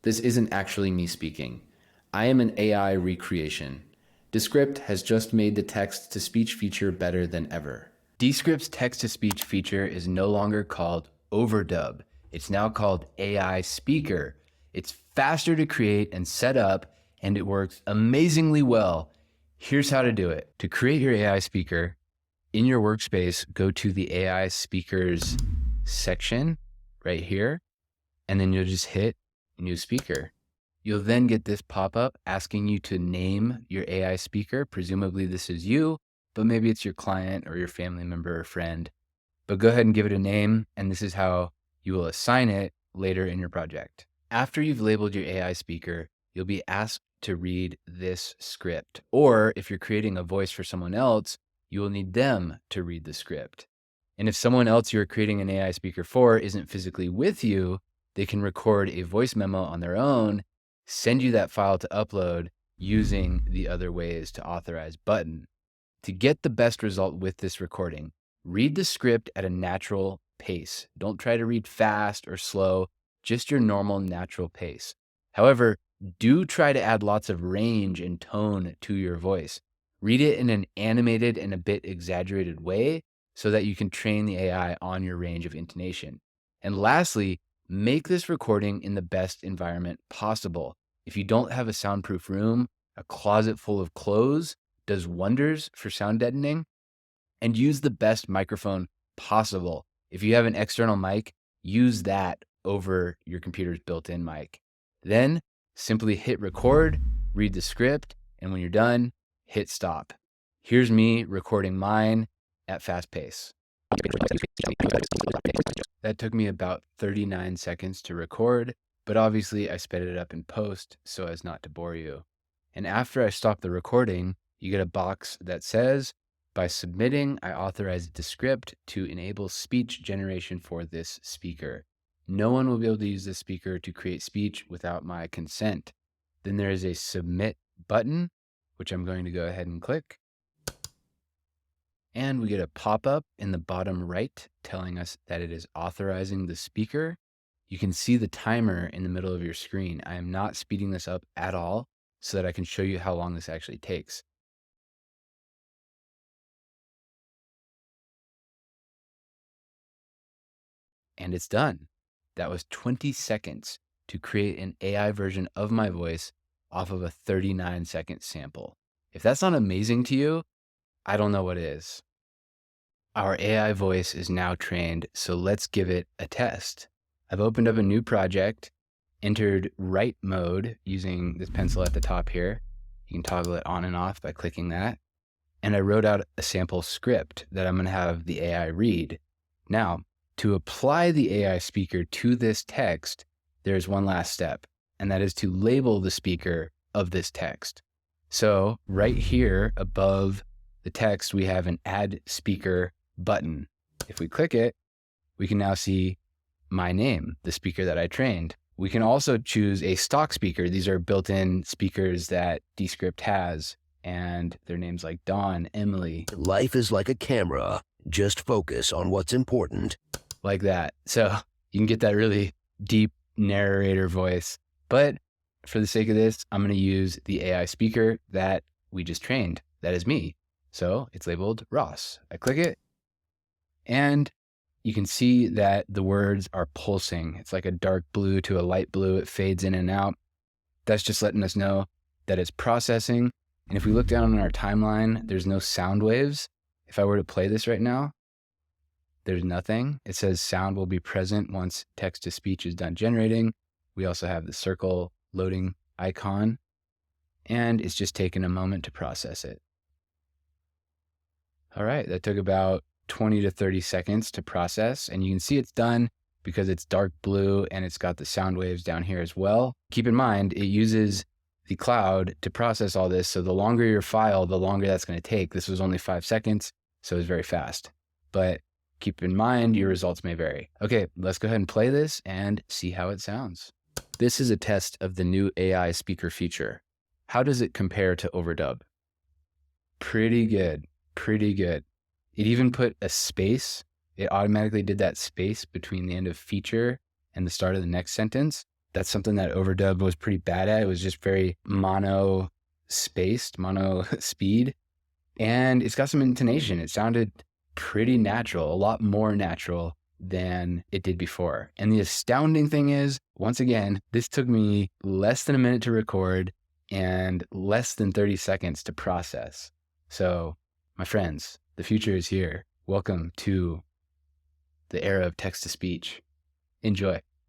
This isn't actually me speaking. I am an AI recreation. Descript has just made the text-to-speech feature better than ever. Descript's text-to-speech feature is no longer called overdub. It's now called AI Speaker. It's faster to create and set up, and it works amazingly well. Here's how to do it. To create your AI speaker, in your workspace, go to the AI speakers section right here, and then you'll just hit new speaker. You'll then get this pop-up asking you to name your AI speaker. Presumably this is you, but maybe it's your client or your family member or friend. But go ahead and give it a name, and this is how you will assign it later in your project. After you've labeled your AI speaker, you'll be asked to read this script. Or if you're creating a voice for someone else, you will need them to read the script. And if someone else you're creating an AI speaker for isn't physically with you, they can record a voice memo on their own, send you that file to upload using the other ways to authorize button. To get the best result with this recording, read the script at a natural pace. Don't try to read fast or slow, just your normal natural pace. However, do try to add lots of range and tone to your voice. Read it in an animated and a bit exaggerated way so that you can train the AI on your range of intonation. And lastly, make this recording in the best environment possible. If you don't have a soundproof room, a closet full of clothes does wonders for sound deadening. And use the best microphone possible. If you have an external mic, use that over your computer's built-in mic. Then simply hit record, read the script, and when you're done, hit stop. Here's me recording mine at fast pace. That took me about 39 seconds to record, but obviously I sped it up in post so as not to bore you. And after I stop the recording, you get a box that says, by submitting, I authorize Descript to enable speech generation for this speaker. No one will be able to use this speaker to create speech without my consent. Then there is a submit button, which I'm going to go ahead and click. And we get a pop-up in the bottom right telling us that it is authorizing the speaker. You can see the timer in the middle of your screen. I am not speeding this up at all so that I can show you how long this actually takes. And it's done. That was 20 seconds to create an AI version of my voice off of a 39-second sample. If that's not amazing to you, I don't know what is. Our AI voice is now trained, so let's give it a test. I've opened up a new project, entered write mode using this pencil at the top here. You can toggle it on and off by clicking that. And I wrote out a sample script that I'm going to have the AI read. Now, to apply the AI speaker to this text, there's one last step, and that is to label the speaker of this text. So right here above the text, we have an add speaker button. If we click it, we can now see my name, the speaker that I trained. We can also choose a stock speaker. These are built-in speakers that Descript has, and their names like Dawn, Emily. Life is like a camera. Just focus on what's important. Like that. So you can get that really deep narrator voice. But for the sake of this, I'm going to use the AI speaker that we just trained. That is me. So it's labeled Ross. I click it, and you can see that the words are pulsing. It's like a dark blue to a light blue. It fades in and out. That's just letting us know that it's processing. And if we look down on our timeline, there's no sound waves. If I were to play this right now, there's nothing. It says sound will be present once text-to-speech is done generating. We also have the circle loading icon, and it's just taken a moment to process it. All right, that took about 20 to 30 seconds to process, and you can see it's done because it's dark blue and it's got the sound waves down here as well. Keep in mind, it uses the cloud to process all this, so the longer your file, the longer that's going to take. This was only 5 seconds, so it's very fast. But keep in mind, your results may vary. Okay, let's go ahead and play this and see how it sounds. This is a test of the new AI speaker feature. How does it compare to overdub? Pretty good, pretty good. It even put a space. It automatically did that space between the end of feature and the start of the next sentence. That's something that Overdub was pretty bad at. It was just very mono spaced, mono speed. And it's got some intonation. It sounded pretty natural, a lot more natural than it did before. And the astounding thing is, once again, this took me less than a minute to record and less than 30 seconds to process. So, my friends, the future is here. Welcome to the era of text to speech. Enjoy.